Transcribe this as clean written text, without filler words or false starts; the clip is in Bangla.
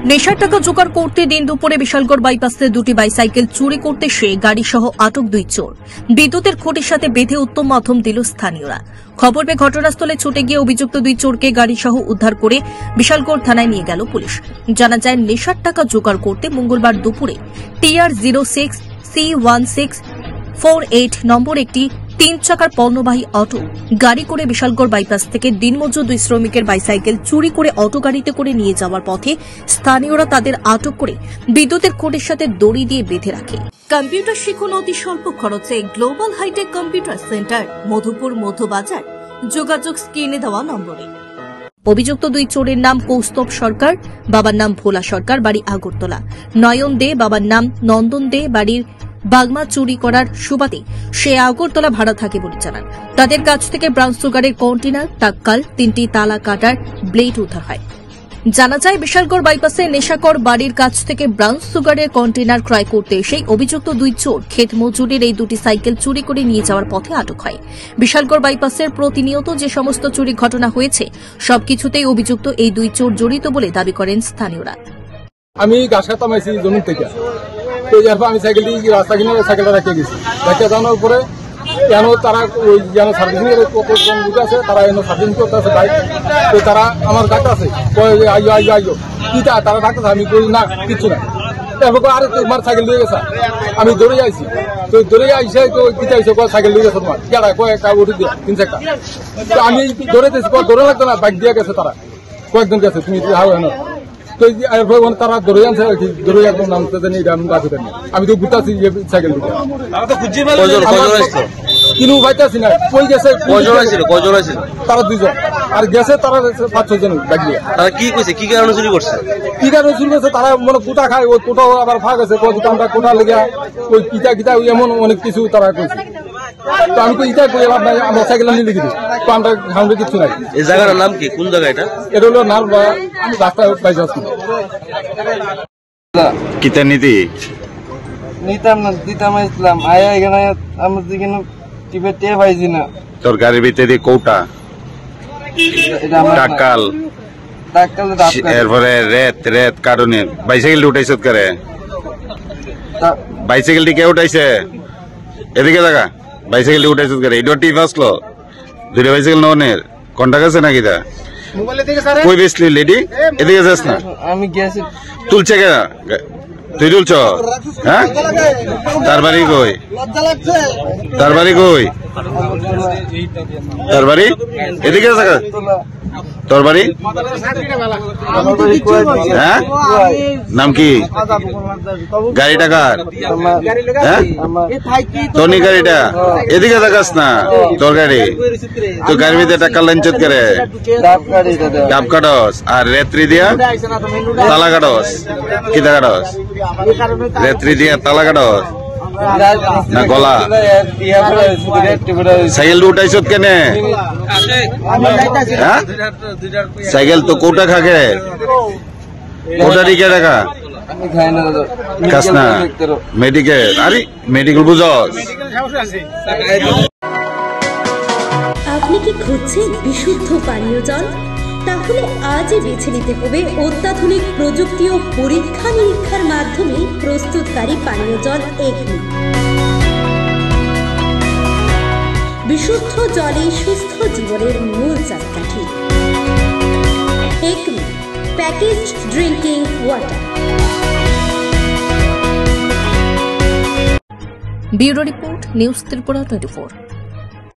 নেশার টাকা জোগাড় করতে দিন দুপুরে বিশালগড় বাইপাসে দুটি বাইসাইকেল চুরি করতে সে গাড়ি সহ আটক দুই চোর। বিদ্যুতের খুঁটির সাথে বেঁধে উত্তম মাধ্যম দিল স্থানীয়রা। খবর পেয়ে ঘটনাস্থলে ছুটে গিয়ে অভিযুক্ত দুই চোরকে গাড়ি সহ উদ্ধার করে বিশালগড় থানায় নিয়ে গেল পুলিশ। জানা যায়, নেশার টাকা জোগাড় করতে মঙ্গলবার দুপুরে TR06 C1648 নম্বর একটি 3 চাকার পণ্যবাহী অটো গাড়ি করে বিশালগড় বাইপাস থেকে দিনমজুর দুই শ্রমিকের বাইসাইকেল চুরি করে অটো গাড়িতে করে নিয়ে যাওয়ার পথে স্থানীয়রা তাদের আটক করে বিদ্যুতের খুঁটির সাথে দড়ি দিয়ে বেঁধে রাখে। কম্পিউটার শিখুন অতি স্বল্প খরচে global hitech computer center, Madhupur Madhyabazar. যোগাযোগ স্ক্রিনে দেওয়া নম্বরে। অভিযুক্ত দুই চোরের নাম কৌস্তব সরকার, বাবার নাম ভোলা সরকার, বাড়ি আগরতলা। নয়ন দে, বাবার নাম নন্দন দে, বাড়ির বাগমা। চুরি করার সুবাদে সে আগরতলা ভাড়া থাকে বলে জানান। তাদের কাছ থেকে ব্রাউন সুগারের কন্টেনার, টাক্কাল, 3টি তালা কাটার ব্লেড উদ্ধার হয়। জানা যায়, বিশালগড় বাইপাসে নেশাকর বাড়ির কাছ থেকে ব্রাউন সুগারের কন্টেনার ক্রয় করতে এসে অভিযুক্ত দুই চোর ক্ষেত মজুরের এই দুটি সাইকেল চুরি করে নিয়ে যাওয়ার পথে আটক হয়। বিশালগড় বাইপাসের প্রতিনিয়ত যে সমস্ত চুরি ঘটনা হয়েছে সবকিছুতেই অভিযুক্ত এই দুই চোর জড়িত বলে দাবি করেন স্থানীয়রা। আমি গাছ কাটতাম জমিন থেকে, তো এরপর আমি সাইকেলটি রাস্তা কিনে সাইকেলটা রেখে গেছি। রেখে যাওয়ার পরে কেন তারা ওই যেন সার্ভিসিং এর আছে, তারা এনে সার্ভিসিং করতে আছে বাইক, তো তারা আমার ডাক্তার আছে আইও আইও আইও কিটা তারা ডাক্তার, আমি করি না কিচ্ছু না। এরপর আরে তোমার সাইকেল দিয়ে গেছে, আমি দৌড়ে আইছি, তো দৌড়ে আইসে তো কিটা আইসে সাইকেল দিয়ে গেছে তোমার কেডা কয়েকটা উঠে দিয়ে 3 চাকা। তো আমি দৌড়াইতেছি, দৌড়ে লাগতো না, বাইক দিয়ে গেছে তারা কয়েকজন গেছে, তুমি তো তারা ধরে আনছে আর কি, ধরে একদম নামতে জানি আমি তো ঘুরতেছি সাইকেল দিকে, কিনু পাইতেছি না কই গেছে। তারা 2 জন, আর গেছে তারা 5-6 জন বাইক দিয়ে। তারা কি কইছে, কি কারণে চুরি করছে? কি কারণে চুরি করছে? তারা মনে কোটা খায়, ওই কোটাও আবার ফাঁক আছে, দোকানটা কোটা লেগে ওই কিটা কিটা এমন অনেক কিছু তারা কইছে। তো আমি তো ইটা কই লাভ নাই, আমরা সাইকেল নিয়ে লিখে দিই, তো আমরা সামনে কিছু নাই। এই জায়গার নাম কি, কোন জায়গা এটা? এটা হলো নারবা রাস্তা বাইপাস। কিতা নীতি নিতাম না, দিতাম ইসলাম আয়া এখানে আমরা যেখানে টিপে টের পাইছি না। তোর গাড়ির ভিতরে কৌটা টাকাল, এরপরে রেত কারণে বাইসাইকেল উঠাইছ করে? বাইসাইকেলটি কে উঠাইছে? এদিকে দেখা, বাইসাইকেল উঠাইছ করে? এটা টিপ আসলো 2টা বাইসাইকেল ননের কন্টাক্ট আছে নাকি? তা কই বেসলি লেডি? এদিকে যাস না, আমি গেছি। তুলছে কে? তুই তুলছ? হ্যাঁ, তার বাড়ি কই? তার বাড়ি কই? তার বাড়ি এদিকে আছে। তোর বাড়ি? হ্যাঁ, নাম কি? গাড়িটা কার? হ্যাঁ, তোর নি গাড়িটা? এদিকে দেখাস না, তোর গাড়ি। তো গাড়ির ভিতরে টাকা লাঞ্চত করে ডাব কাটস আর রেত্রি দিয়া তালা কাটস। কি কাটস? রেত্রি দিয়া তালা কাটস না গলা? সাইকেল উঠাইছ কেনে? সাইকেল তো কোটা খাকে, কোটা দিকে টাকা খাস না? মেডিকেল, আরে মেডিকেল বুঝস? আপনি কি খুঁজছেন বিশুদ্ধ পানীয় জল? তাহলে আজই বেছে নিতে হবে অত্যাধুনিক প্রযুক্তি ও পরীক্ষা নিরীক্ষার মাধ্যমে প্রস্তুতকারী পানীয় জল একমি। বিশুদ্ধ জলে সুস্থ জীবনের মূল চাকাঠি। Acme packaged drinking water. Bureau report, news Tripura 24।